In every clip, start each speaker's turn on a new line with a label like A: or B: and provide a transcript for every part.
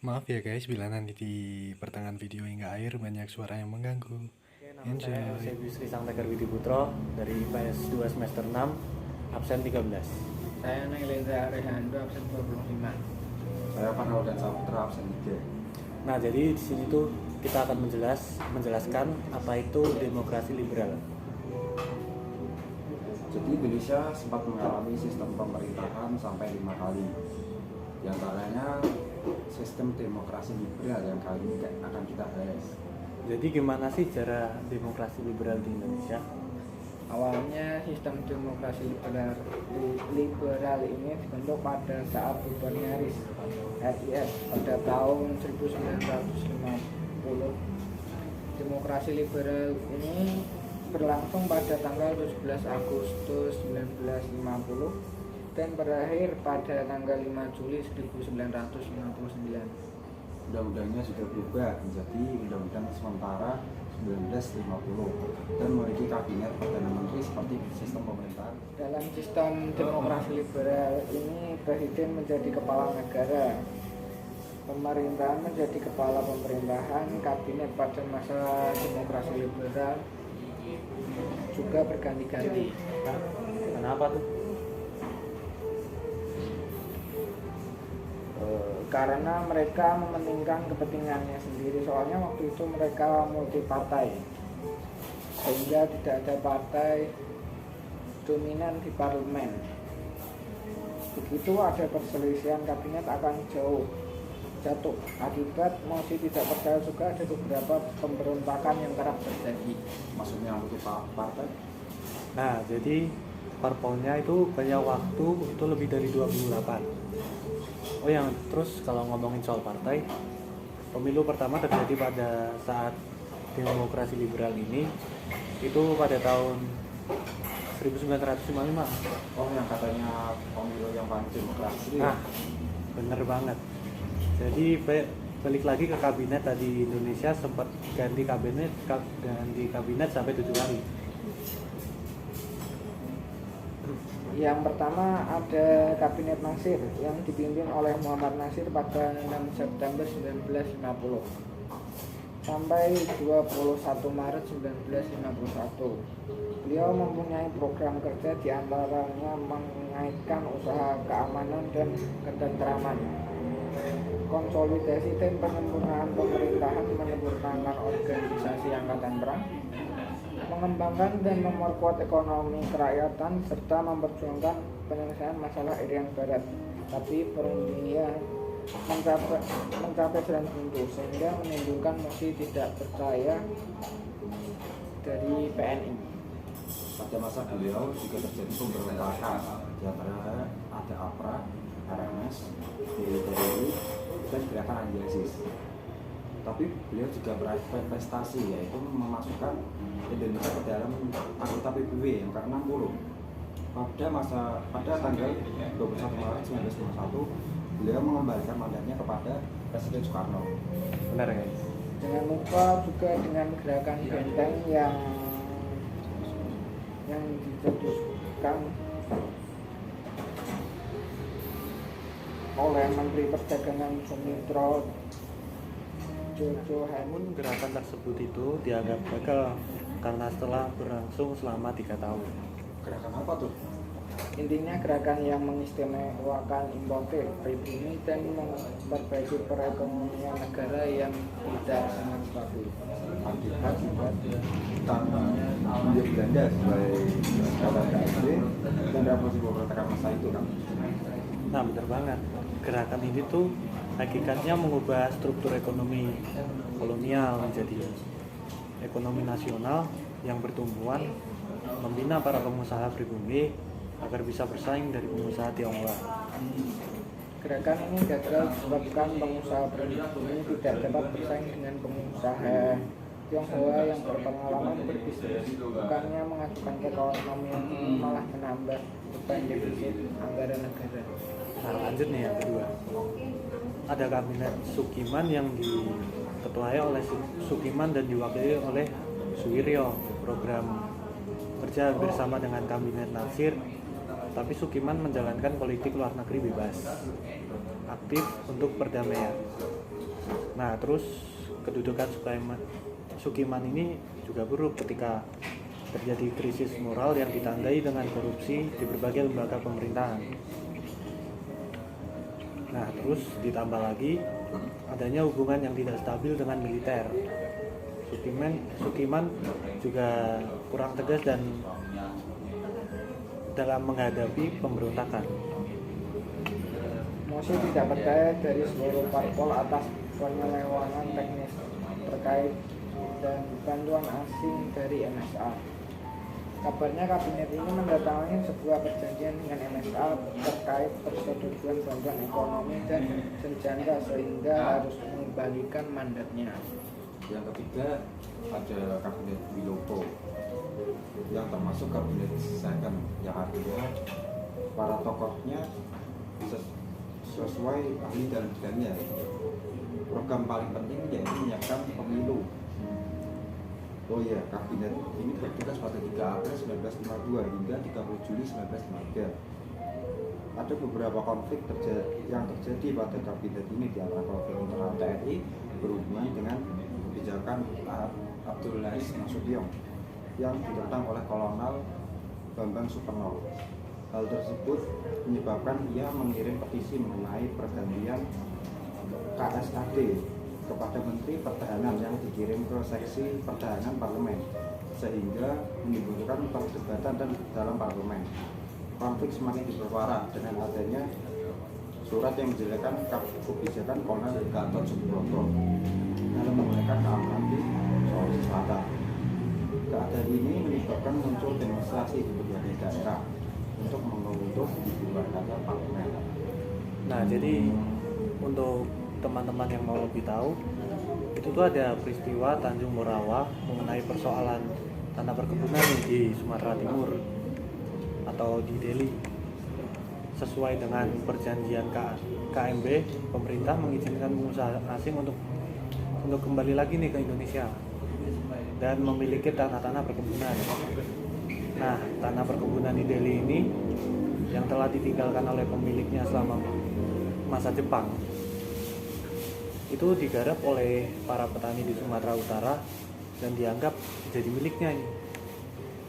A: Maaf ya guys, bila nanti di pertengahan video hingga akhir banyak suara yang mengganggu.
B: Saya
A: Enjoy.
B: Bisri Sangtegar Widi Putro dari IPS 2 semester 6, absen 13.
C: Saya Naileza Rehando, absen 25.
D: Saya Panau dan Saputra, absen 3.
B: Nah, jadi di sini tuh kita akan menjelaskan apa itu demokrasi liberal.
D: Jadi Indonesia sempat mengalami sistem pemerintahan sampai 5 kali. Di antaranya sistem demokrasi liberal yang kali ini akan kita bahas.
B: Jadi gimana sih cara demokrasi liberal di Indonesia?
C: Awalnya sistem demokrasi liberal ini dibentuk pada saat bubarnya RIS pada tahun 1950. Demokrasi liberal ini berlangsung pada tanggal 17 Agustus 1950 dan berakhir pada tanggal 5 Juli 1959.
D: Undang-undangnya sudah berubah menjadi Undang-Undang Sementara 1950 dan memiliki kabinet perdana menteri seperti sistem pemerintahan.
C: Dalam sistem demokrasi liberal ini presiden menjadi kepala negara, pemerintahan menjadi kepala pemerintahan, kabinet pada masa demokrasi liberal juga berganti-ganti.
B: Kenapa tuh?
C: Karena mereka mementingkan kepentingannya sendiri. Soalnya waktu itu mereka multi partai, sehingga tidak ada partai dominan di parlemen. Begitu ada perselisihan kabinet akan jatuh. Akibat mosi tidak percaya juga ada beberapa pemberontakan yang kerap terjadi.
D: Maksudnya multi partai?
B: Nah, jadi parpolnya itu banyak waktu, itu lebih dari 28. Oh yang terus kalau ngomongin soal partai, pemilu pertama terjadi pada saat demokrasi liberal ini itu pada tahun 1955.
D: Oh, yang katanya pemilu yang paling demokrasi.
B: Nah, bener banget. Jadi balik lagi ke kabinet tadi, Indonesia sempat ganti kabinet sampai 7 kali.
C: Yang pertama ada Kabinet Nasir yang dipimpin oleh Muhammad Nasir pada 6 September 1950 sampai 21 Maret 1951. Beliau mempunyai program kerja diantaranya mengaitkan usaha keamanan dan ketentraman, konsolidasi dan penyempurnaan pemerintahan, menyempurnakan organisasi angkatan perang, mengembangkan dan memperkuat ekonomi kerakyatan, serta memperjuangkan penyelesaian masalah Irian Barat. Tapi perundingan mencapai jalan buntu sehingga menimbulkan mosi tidak percaya dari PNI.
D: Pada masa beliau juga terjadi pemberontakan, di antaranya ada APRA, RMS, DPRI, dan gerakan anti-ISIS. Tapi beliau juga berprestasi, yaitu memasukkan Indonesia ke dalam anggota PBB yang ke-60. Pada tanggal 21 Maret 1951, beliau mengembalikan mandatnya kepada Presiden Soekarno.
B: Benar guys.
C: Jangan lupa juga dengan gerakan benteng yang dicetuskan oleh Menteri Perdagangan Sumitro Jojo
B: Namun gerakan tersebut itu dianggap gagal karena setelah berlangsung selama 3 tahun.
D: Gerakan apa tuh?
C: Intinya gerakan yang mengistimewakan importir pribumi dan memperbaiki perekonomian negara yang tidak sangat stabil.
D: Akibat tangannya Hindia Belanda sebagai kepala KSD dan revolusi pemberontakan masa itu kan.
B: Nah, benar banget. Gerakan ini tuh hakikatnya mengubah struktur ekonomi kolonial menjadi ekonomi nasional yang bertumbuhan, membina para pengusaha pribumi agar bisa bersaing dari pengusaha Tionghoa.
C: Gerakan ini gagal disebabkan pengusaha pribumi tidak dapat bersaing dengan pengusaha Tionghoa yang berpengalaman berbisnis. Bukannya mengajukan keekonomian, malah menambah beban defisit anggaran negara.
B: Nah, lanjut nih yang kedua. Ada kabinet Sukiman yang diketuai oleh Sukiman dan diwakili oleh Suwiryo. Program kerja bersama dengan kabinet Nasir, tapi Sukiman menjalankan politik luar negeri bebas, aktif untuk perdamaian. Nah, terus kedudukan Sukiman ini juga buruk ketika terjadi krisis moral yang ditandai dengan korupsi di berbagai lembaga pemerintahan. Nah, terus ditambah lagi adanya hubungan yang tidak stabil dengan militer. Sukiman juga kurang tegas dan dalam menghadapi pemberontakan.
C: Mosi tidak percaya dari seluruh parpol atas penyelewengan teknis terkait dan bantuan asing dari MSA. Kabarnya kabinet ini mendatangani sebuah perjanjian dengan MSA terkait persetujuan bantuan ekonomi dan senjata sehingga harus mengembalikan mandatnya.
D: Yang ketiga ada kabinet Wilopo yang termasuk kabinet second, yang artinya para tokohnya sesuai ahli dalam bidangnya. Program paling penting yaitu menyiapkan pemilu. Oh iya, kabinet ini bertugas pada 3 April 1952 hingga 30 Juli 1953. Ada beberapa konflik yang terjadi pada kabinet ini, di antara konflik internal TNI berhubungan dengan kebijakan Abdul Aziz Nasution yang ditentang oleh Kolonel Bambang Superno. Hal tersebut menyebabkan ia mengirim petisi mengenai pergantian KSAD kepada Menteri Pertahanan yang dikirim ke Seksi Pertahanan Parlemen, sehingga menimbulkan perdebatan dan dalam parlemen. Konflik semakin diperparah dengan adanya surat yang menjelekkan kebijakan Kolonel Gatot Subroto dalam menegakkan keamanan di Sulawesi Selatan. Keadaan ini menyebabkan muncul demonstrasi di berbagai daerah untuk mengutuk dibubarkannya parlemen.
B: Nah, jadi untuk teman-teman yang mau lebih tahu, itu tuh ada peristiwa Tanjung Morawa mengenai persoalan tanah perkebunan di Sumatera Timur atau di Delhi. Sesuai dengan perjanjian KMB, pemerintah mengizinkan pengusaha asing untuk kembali lagi nih ke Indonesia dan memiliki tanah-tanah perkebunan. Nah, tanah perkebunan di Delhi ini yang telah ditinggalkan oleh pemiliknya selama masa Jepang itu digarap oleh para petani di Sumatera Utara dan dianggap jadi miliknya ini.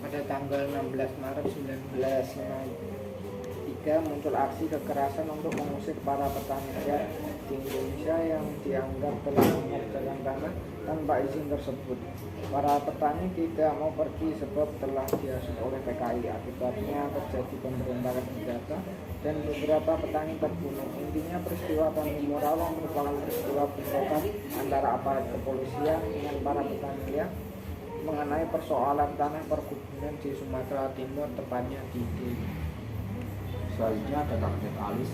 C: Pada tanggal 16 Maret 1953 muncul aksi kekerasan untuk mengusir para petani rakyat di Indonesia yang dianggap telah mengerjakan tanah tanpa izin tersebut. Para petani tidak mau pergi sebab telah dihasut oleh PKI. Akibatnya terjadi pemberontakan senjata dan beberapa petani terbunuh. Intinya peristiwa Tanjung Morawa merupakan peristiwa bentrokan antara aparat kepolisian dengan para petani rakyat mengenai persoalan tanah perkebunan di Sumatera Timur, tepatnya di Delhi.
D: Selanjutnya ada kabinet alis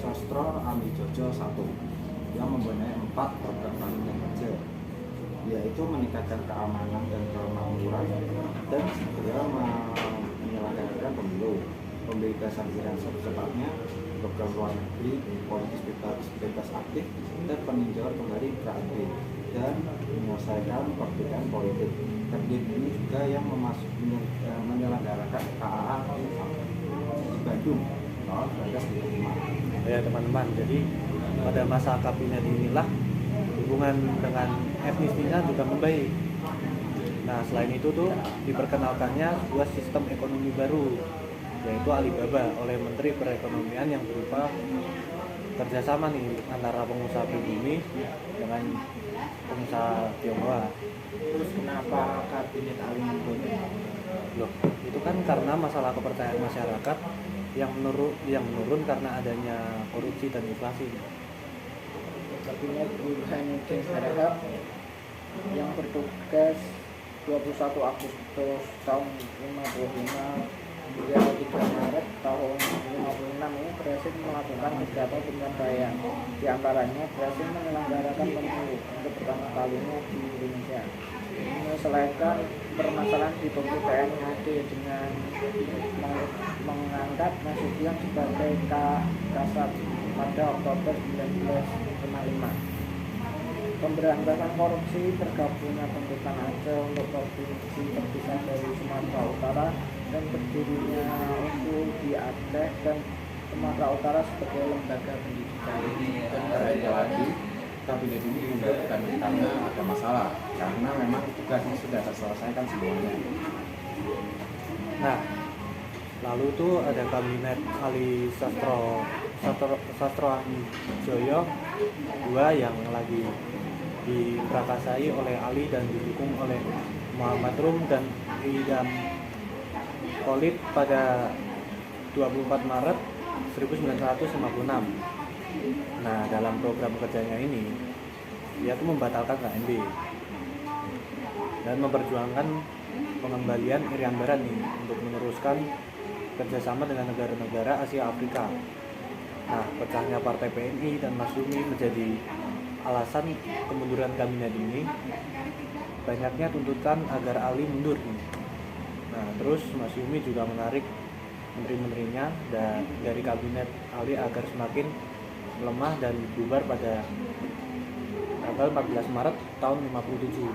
D: Sostro Amijojo 1 yang mempunyai 4 program kabinet kerja, yaitu meningkatkan keamanan dan kemakmuran dan segera menyelenggarakan pemilu, pembebasan iuran secepatnya, program luar negeri, politik bebas aktif, dan peninjauan kembali KMB, dan menyelesaikan perbedaan politik. Kabinet ini juga yang menyelenggarakan KAA di Bandung tahun 1995.
B: Ya teman-teman, jadi pada masa kabinet inilah hubungan dengan etnis Cina juga membaik. Nah, selain itu tuh diperkenalkannya sebuah sistem ekonomi baru, yaitu Alibaba, oleh Menteri Perekonomian yang berupa kerjasama nih antara pengusaha pribumi dengan pengusaha Tionghoa.
C: Terus kenapa kabinet Alibaba?
B: Loh, itu kan karena masalah kepercayaan masyarakat yang menurun karena adanya korupsi dan inflasi.
C: Kabinet Burhanuddin Harahap yang bertugas 21 Agustus tahun 55 hingga 3 Maret tahun 56 ini berhasil melakukan beberapa pencapaian. Di antaranya berhasil menyelenggarakan pemilu untuk pertama kalinya di Indonesia, menyelesaikan permasalahan di tubuh TNI AD dengan mengangkat Nasution sebagai Kasat pada Oktober 1955. Pemberantasan korupsi, tergabungnya pemerintahan Aceh untuk provinsi terpisah dari Sumatera Utara dan berdirinya UNSU di Aceh dan Sumatera Utara sebagai lembaga pendidikan.
D: Dan lagi kabinet ini diundur bukan karena ada masalah, karena memang tugasnya sudah terselesaikan semuanya.
B: Nah, lalu itu ada kabinet Ali Sastro Joyo II yang lagi diperakasai oleh Ali dan didukung oleh Muhammad Rum dan Idam Khalid pada 24 Maret 1956. Nah, dalam program kerjanya ini dia tuh membatalkan KMB dan memperjuangkan pengembalian Irian Barat nih untuk meneruskan kerjasama dengan negara-negara Asia Afrika. Nah, pecahnya Partai PNI dan Masyumi menjadi alasan kemunduran kabinet ini. Banyaknya tuntutan agar Ali mundur nih. Nah, terus Masyumi juga menarik menteri-menterinya dari kabinet Ali agar semakin melemah dan bubar pada tanggal 14 Maret tahun 57.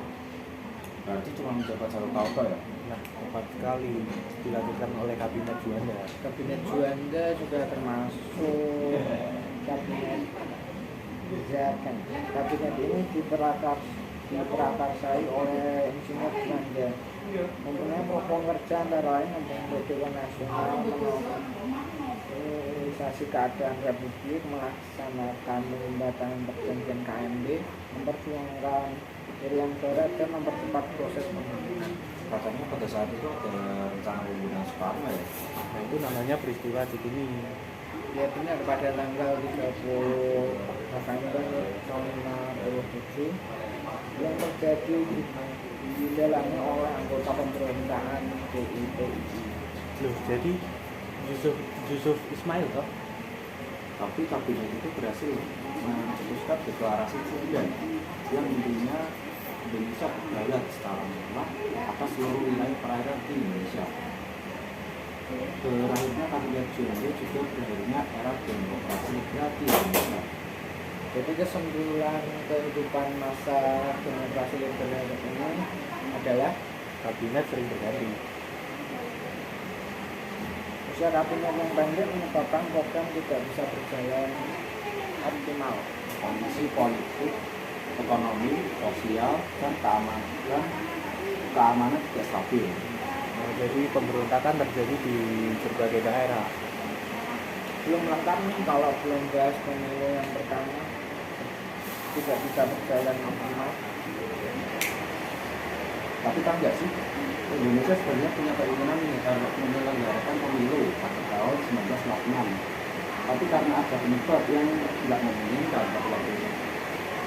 D: Berarti cuma menjabat 1 tahun Pak ya?
B: Nah, tepat sekali dilakukan oleh kabinet Juanda.
C: Kabinet Juanda juga termasuk kabinet Zaken. Kabinet ini diperakarsai oleh Insinyur Juanda. Mempunyai program kerja antara lain membentuk Dewan Nasional, memobilisasi keadaan Republik, melaksanakan pembatalkan perjanjian KMB, memperjuangkan Irian Barat dan mempercepat proses pembangunan.
D: Katanya pada saat itu ada rencana pembunuhan Soekarno ya?
B: Nah, itu namanya peristiwa Cikini.
C: Ya benar, pada tanggal 30 November tahun 57 yang terjadi didalamnya oleh anggota pemerintahan DIPI.
B: Loh, jadi Yusuf Ismail toh?
D: Tapi kabinet itu berhasil memutuskan deklarasi 9 yang intinya Indonesia berdaulat secara mutlak atas seluruh wilayah perairan di Indonesia. Terakhirnya kabinet Juanda juga berakhirnya era demokrasi liberal di Indonesia.
C: Jadi kesimpulan kehidupan masa demokrasi liberal ini adalah
B: Kabinet sering berganti.
C: usia kabinet yang pendek menyebabkan program tidak bisa berjalan optimal.
D: Kondisi politik, ekonomi, sosial, dan keamanan tidak stabil.
B: Nah, jadi pemberontakan terjadi di berbagai daerah.
C: Belum lengkap nih kalau belum bahas pemilu yang pertama tidak bisa berjalan optimal.
D: Tapi kan enggak sih, Indonesia sebenarnya punya keinginan menyelenggarakan pemilu pada tahun 1946. Tapi karena ada penyebab yang tidak memungkinkan pada waktu itu.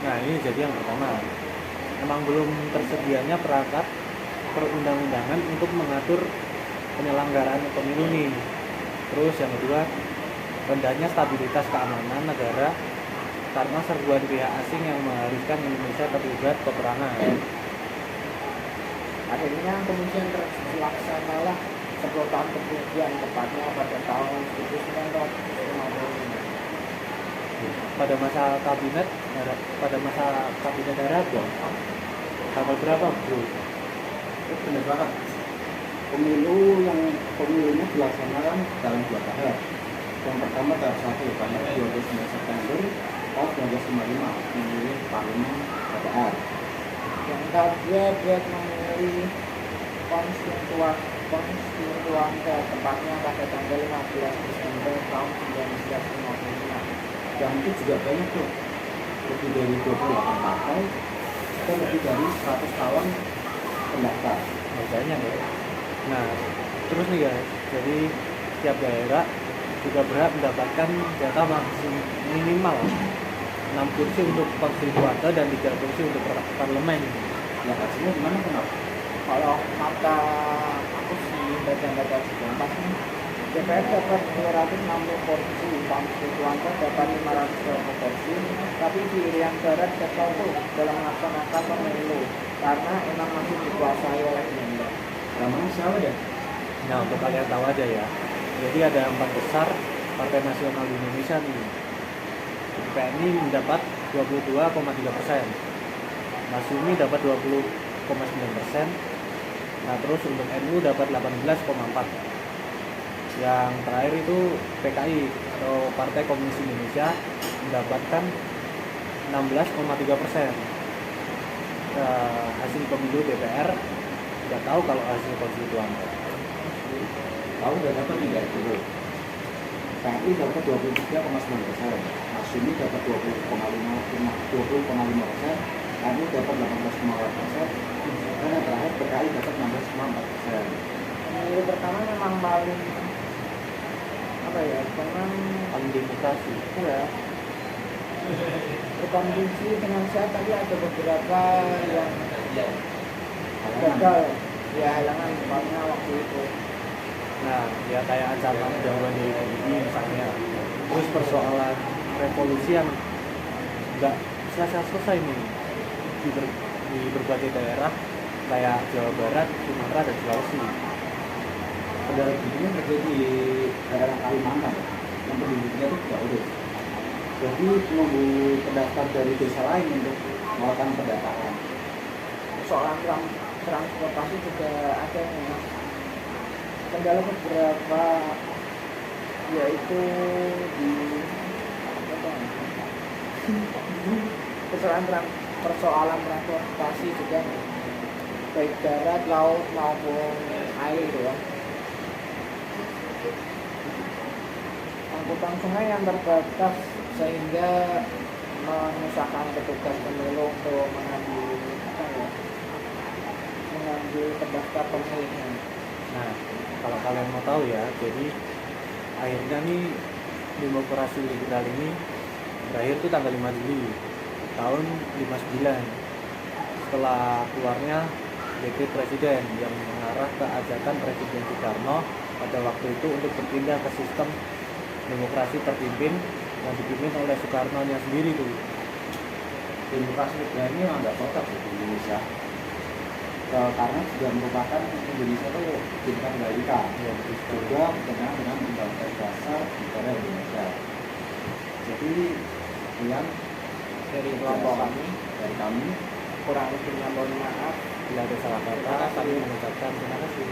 B: Nah, ini jadi yang pertama. Memang belum tersedianya perangkat perundang-undangan untuk mengatur penyelenggaraan pemilu nih. Terus yang kedua, rendahnya stabilitas keamanan negara karena serbuan pihak asing yang mengharuskan Indonesia terlibat peperangan.
C: Akhirnya kemudian terlaksanalah 10 tahun kemudian, tepatnya pada tahun 1955.
B: Pada masa kabinet Harapin, tanggal berapa bro?
D: Itu benar banget. Pemilunya dilaksanakan dalam 2 tahap. Yang pertama tahap 1 pada 29 September tahun 1955 memilih parlemen DPR.
C: Yang kedua buat memilih konstituante, tepatnya pada tanggal 15 Desember tahun 1955.
D: Dan itu juga banyak tuh, lebih dari 28 partai dan lebih dari 100 calon pendaftar.
B: Makanya ya. Nah, terus nih guys, jadi setiap daerah juga berhak mendapatkan jatah minimal 6 kursi untuk konstituante dan 3 kursi untuk parlemen.
D: Ya hasilnya gimana kenapa?
C: Kalau mata aku sih baca-baca sebentar nih, DPR dapat 260 kursi, konstituante dapat 520 kursi, tapi di Irian Barat gagal tuh dalam melaksanakan pemilu karena emang masih dikuasai oleh Belanda.
D: Namanya siapa ya?
B: Nah, untuk kalian tahu aja ya, jadi ada 4 besar Partai Nasional di Indonesia nih. PNI mendapat 22,3%, Masyumi dapat 20,9%, nah terus untuk NU dapat 18,4%. Yang terakhir itu PKI atau Partai Komunis Indonesia mendapatkan 16,3%. Hasil pemilu DPR nggak tahu kalau hasil konstituan.
D: Tahu udah dapat tidak dulu. PNI dapat 23,9%, Masyumi dapat 20,5%, NU dapat 18,8%, dan yang terakhir PKI dapat 16,4%.
C: Pemilu pertama memang paling
B: Paling demokrasi.
C: ya berkondisi dengan sehat, tapi ada beberapa yang gagal ya, halangan tempatnya waktu itu.
B: Nah, ya kayak ancaman gangguan dari PBB misalnya. Terus persoalan revolusi yang nggak selesai nih di berbagai daerah kayak Jawa Barat, Sumatera, dan Sulawesi.
D: Pada begini terjadi di daerah Kalimantan, yang penduduknya itu tidak urus. Jadi menunggu pendaftar dari desa lain untuk melakukan pendataan.
C: Soal transportasi juga ada ya. Kendala beberapa yaitu di persoalan transportasi juga, baik darat, laut maupun air ya. Angkutan sungai yang terbatas sehingga menyusahkan petugas pemilu untuk mengambil pendaftar pemilihnya.
B: Nah, kalau kalian mau tahu ya, jadi akhirnya nih demokrasi liberal ini berakhir tuh tanggal 5 Juli tahun 59 setelah keluarnya dekret presiden yang mengarah ke ajakan Presiden Soekarno pada waktu itu untuk berpindah ke sistem demokrasi terpimpin yang dipimpin oleh Soekarno-nya sendiri tuh.
D: Demokrasi liberal ini memang nggak cocok di Indonesia. Karena sudah merupakan Indonesia itu bhinneka tunggal ika,
B: Ya,
D: juga berkenaan dengan Undang-Undang Dasar Negara Indonesia. Jadi yang
C: Dari kelompok kami
D: dari kami
C: kurang lebihnya mohon maaf.
B: bila ada salah kata, kami mengucapkan terima kasih.